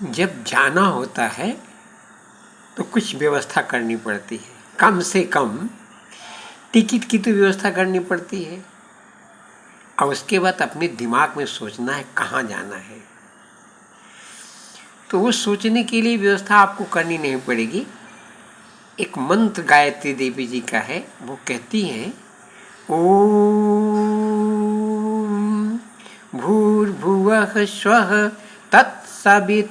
जब जाना होता है तो कुछ व्यवस्था करनी पड़ती है, कम से कम टिकट की तो व्यवस्था करनी पड़ती है। और उसके बाद अपने दिमाग में सोचना है कहाँ जाना है। तो वो सोचने के लिए व्यवस्था आपको करनी नहीं पड़ेगी। एक मंत्र गायत्री देवी जी का है, वो कहती हैं ओम भूर्भुवः स्वः तत्सवितुर्वरेण्यं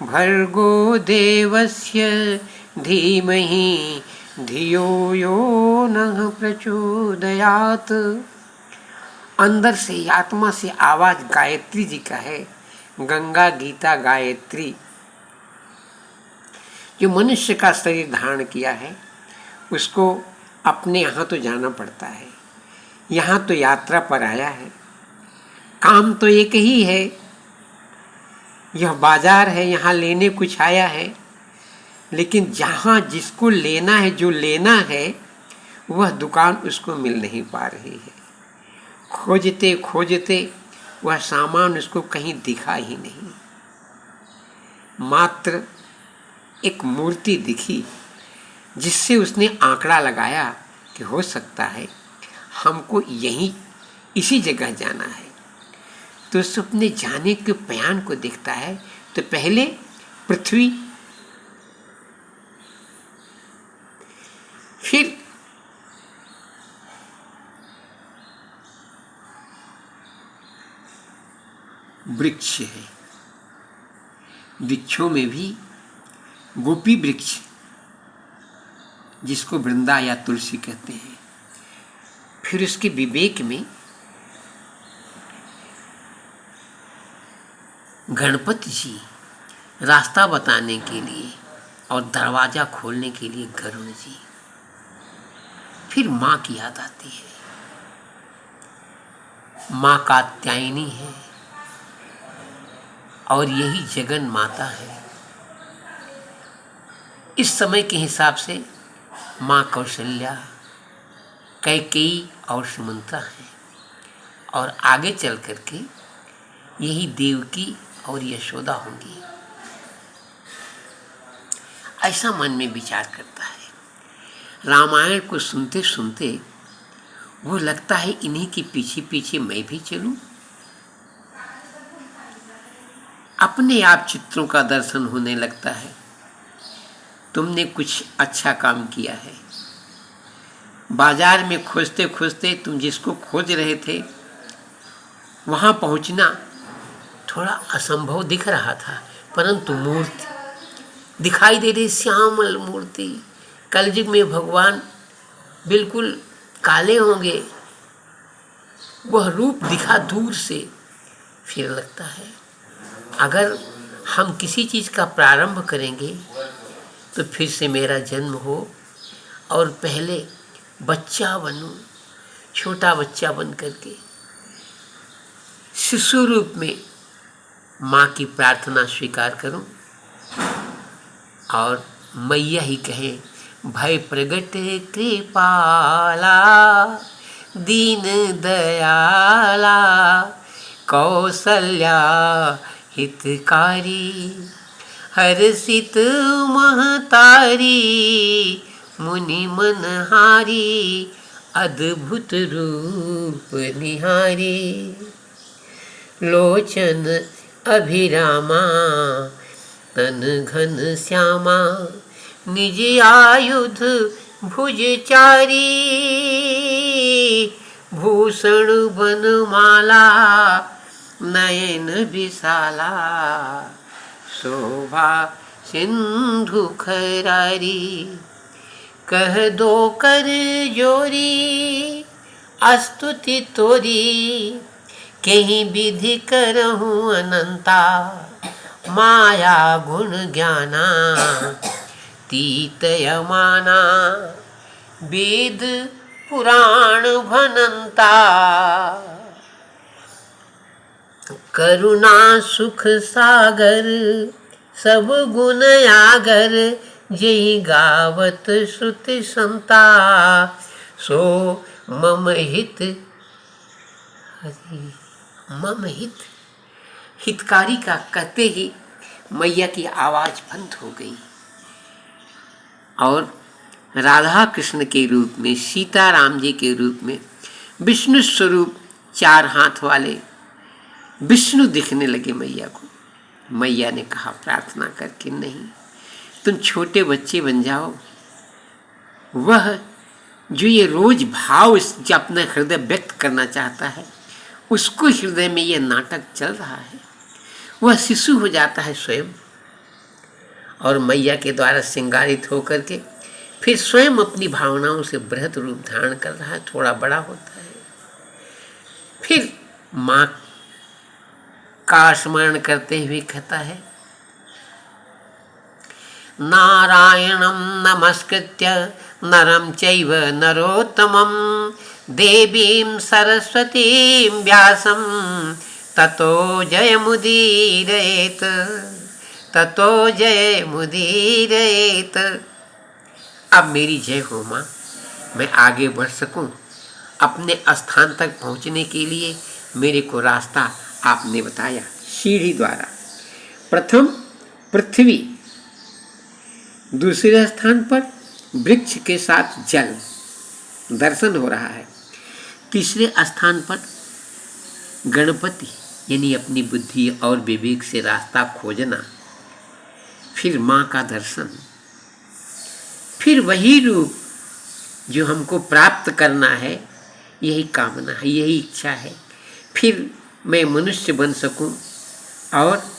भर्गो देवस्य धीमहि धियो यो नः प्रचोदयात्। अंदर से आत्मा से आवाज गायत्री जी का है, गंगा गीता गायत्री। जो मनुष्य का शरीर धारण किया है उसको अपने यहाँ तो जाना पड़ता है, यहाँ तो यात्रा पर आया है, काम तो एक ही है, यह बाजार है, यहाँ लेने कुछ आया है। लेकिन जहाँ जिसको लेना है, जो लेना है, वह दुकान उसको मिल नहीं पा रही है। खोजते खोजते वह सामान उसको कहीं दिखा ही नहीं। मात्र एक मूर्ति दिखी जिससे उसने आंकड़ा लगाया कि हो सकता है हमको यहीं इसी जगह जाना है। तो उस अपने जाने के बयान को देखता है तो पहले पृथ्वी, फिर वृक्ष है, वृक्षों में भी गोपी वृक्ष जिसको वृंदा या तुलसी कहते हैं। फिर उसके विवेक में गणपति जी रास्ता बताने के लिए और दरवाजा खोलने के लिए गरुड़ जी। फिर माँ की याद आती है, माँ कात्यायनी है और यही जगन माता है। इस समय के हिसाब से माँ कौशल्या, कैकेयी और सुमंत्रा है और आगे चल करके यही देवकी और यशोदा होंगी। ऐसा मन में विचार करता है। रामायण को सुनते सुनते वो लगता है इन्हीं के पीछे पीछे मैं भी चलूं। अपने आप चित्रों का दर्शन होने लगता है। तुमने कुछ अच्छा काम किया है। बाजार में खोजते खोजते तुम जिसको खोज रहे थे वहाँ पहुँचना थोड़ा असंभव दिख रहा था, परंतु मूर्ति दिखाई दे रही, श्यामल मूर्ति। कलयुग में भगवान बिल्कुल काले होंगे, वह रूप दिखा दूर से। फिर लगता है अगर हम किसी चीज़ का प्रारंभ करेंगे तो फिर से मेरा जन्म हो और पहले बच्चा बनूं, छोटा बच्चा बन करके शिशु रूप में माँ की प्रार्थना स्वीकार करूं और मैया ही कहे भय प्रगट कृपाला दीन दयाला कौसल्या हितकारी हर्षित महतारी मुनि मनहारी अद्भुत रूप निहारी लोचन अभिरामा तन घन श्यामा निज आयुध भुजचारी भूषण बनमाला नयन विशाला शोभा सिंधु खरारी कह दो कर जोरी स्तुति तोरी कहीं विधि करहूँ अनंता माया गुण ज्ञाना तीत यमाना वेद पुराण भनंता करुणा सुख सागर सब गुण आगर जय गावत श्रुति संता सो मम हित हरि मम हित हितकारी का कहते ही मैया की आवाज़ बंद हो गई और राधा कृष्ण के रूप में, सीताराम जी के रूप में, विष्णु स्वरूप 4 हाथ वाले विष्णु दिखने लगे मैया को। मैया ने कहा प्रार्थना करके, नहीं, तुम छोटे बच्चे बन जाओ। वह जो ये रोज भाव जो अपना हृदय व्यक्त करना चाहता है, उसको हृदय में ये नाटक चल रहा है, वह शिशु हो जाता है स्वयं और मैया के द्वारा श्रृंगारित होकर के फिर स्वयं अपनी भावनाओं से बृहद रूप धारण कर रहा है, थोड़ा बड़ा होता है। फिर माँ का स्मरण करते हुए कहता है, नारायणं नमस्कृत्य नरं चैव नरोत्तमं देवीं सरस्वतीं व्यासं ततो जयमुदीरयेत्, ततो जयमुदीरयेत्। अब मेरी जय हो माँ, मैं आगे बढ़ सकूं, अपने स्थान तक पहुंचने के लिए मेरे को रास्ता आपने बताया सीढ़ी द्वारा। प्रथम पृथ्वी, दूसरे स्थान पर वृक्ष के साथ जल दर्शन हो रहा है, तीसरे स्थान पर गणपति यानी अपनी बुद्धि और विवेक से रास्ता खोजना, फिर माँ का दर्शन, फिर वही रूप जो हमको प्राप्त करना है, यही कामना है, यही इच्छा है। फिर मैं मनुष्य बन सकूं और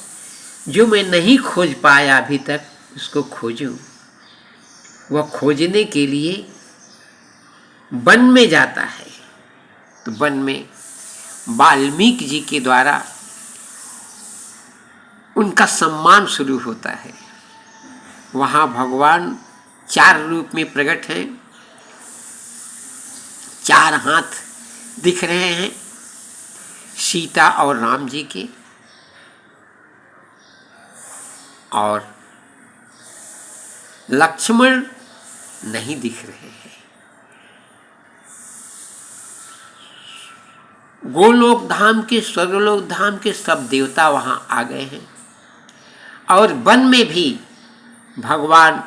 जो मैं नहीं खोज पाया अभी तक उसको खोजूं। वह खोजने के लिए वन में जाता है, तो वन में वाल्मीकि जी के द्वारा उनका सम्मान शुरू होता है। वहाँ भगवान 4 रूप में प्रकट हैं, 4 हाथ दिख रहे हैं सीता और राम जी के, और लक्ष्मण नहीं दिख रहे हैं। गोलोक धाम के, स्वर्गलोक धाम के सब देवता वहाँ आ गए हैं और वन में भी भगवान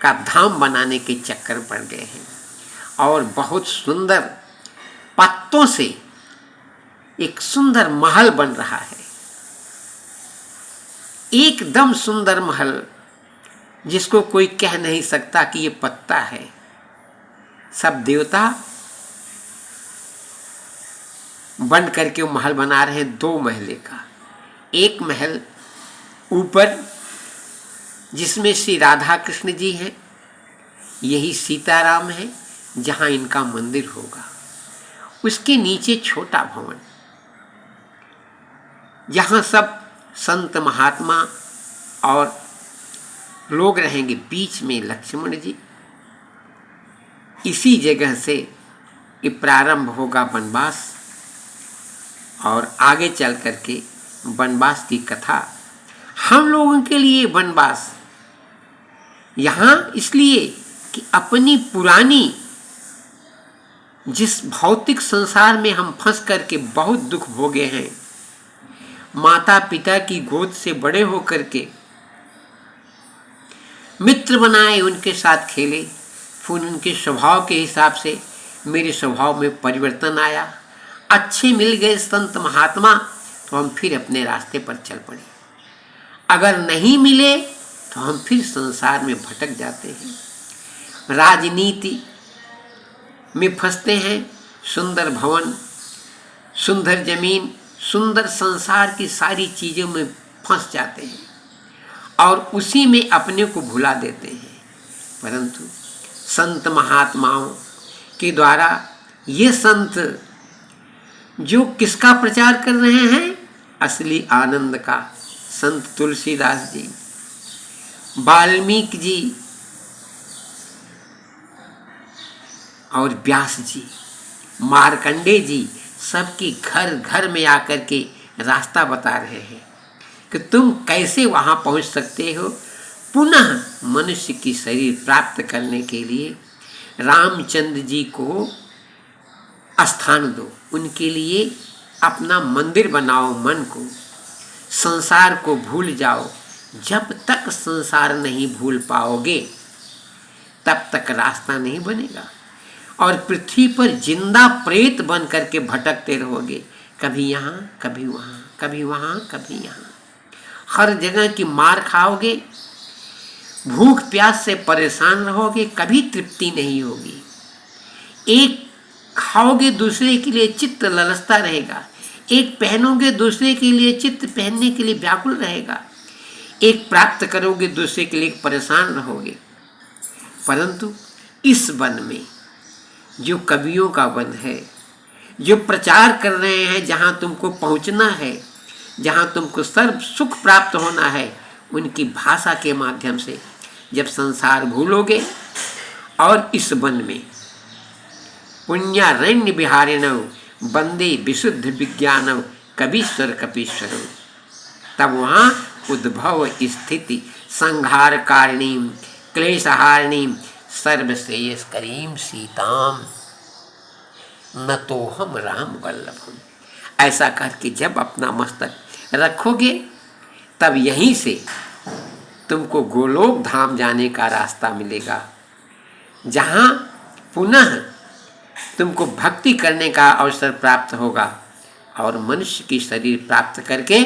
का धाम बनाने के चक्कर पड़ गए हैं और बहुत सुंदर पत्तों से एक सुंदर महल बन रहा है, एकदम सुंदर महल जिसको कोई कह नहीं सकता कि ये पत्ता है। सब देवता बन करके वो महल बना रहे हैं, 2 महले का। एक महल ऊपर जिसमें श्री राधा कृष्ण जी हैं, यही सीताराम है जहाँ इनका मंदिर होगा। उसके नीचे छोटा भवन जहाँ सब संत महात्मा और लोग रहेंगे, बीच में लक्ष्मण जी। इसी जगह से ये प्रारंभ होगा वनवास और आगे चल करके वनवास की कथा। हम लोगों के लिए वनवास यहाँ इसलिए कि अपनी पुरानी जिस भौतिक संसार में हम फंस करके बहुत दुख भोगे हैं, माता पिता की गोद से बड़े होकर के मित्र बनाए, उनके साथ खेले, फिर उनके स्वभाव के हिसाब से मेरे स्वभाव में परिवर्तन आया, अच्छे मिल गए संत महात्मा तो हम फिर अपने रास्ते पर चल पड़े। अगर नहीं मिले तो हम फिर संसार में भटक जाते हैं, राजनीति में फंसते हैं, सुंदर भवन, सुंदर जमीन, सुंदर संसार की सारी चीज़ों में फंस जाते हैं और उसी में अपने को भुला देते हैं। परंतु संत महात्माओं के द्वारा ये संत जो किसका प्रचार कर रहे हैं, असली आनंद का, संत तुलसीदास जी, वाल्मीकि जी और व्यास जी, मार्कंडे जी, सबके घर घर में आकर के रास्ता बता रहे हैं कि तुम कैसे वहाँ पहुँच सकते हो। पुनः मनुष्य की शरीर प्राप्त करने के लिए रामचंद्र जी को स्थान दो, उनके लिए अपना मंदिर बनाओ मन को, संसार को भूल जाओ। जब तक संसार नहीं भूल पाओगे तब तक रास्ता नहीं बनेगा और पृथ्वी पर जिंदा प्रेत बन करके भटकते रहोगे, कभी यहाँ कभी वहाँ, कभी वहाँ कभी यहाँ। हर जगह की मार खाओगे, भूख प्यास से परेशान रहोगे, कभी तृप्ति नहीं होगी। एक खाओगे दूसरे के लिए चित्त ललचता रहेगा, एक पहनोगे दूसरे के लिए चित्त पहनने के लिए व्याकुल रहेगा, एक प्राप्त करोगे दूसरे के लिए परेशान रहोगे। परंतु इस वन में जो कवियों का वन है, जो प्रचार कर रहे हैं, जहाँ तुमको पहुँचना है, जहाँ तुमको सर्व सुख प्राप्त होना है, उनकी भाषा के माध्यम से जब संसार भूलोगे और इस वन में पुण्यारण्य विहारिणव वंदे विशुद्ध विज्ञानव कवीश्वर कपीश्वरव, तब वहाँ उद्भव स्थिति संहार कारिणी क्लेशहारिणी सर्वश्रेयस्करीं सीताम न तो हम राम वल्लभम। ऐसा करके जब अपना मस्तक रखोगे तब यहीं से तुमको गोलोक धाम जाने का रास्ता मिलेगा, जहाँ पुनः तुमको भक्ति करने का अवसर प्राप्त होगा और मनुष्य की शरीर प्राप्त करके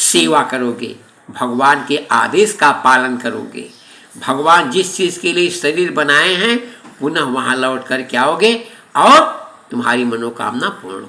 सेवा करोगे, भगवान के आदेश का पालन करोगे। भगवान जिस चीज़ के लिए शरीर बनाए हैं पुनः वहाँ लौट कर के आओगे और तुम्हारी मनोकामना पूर्ण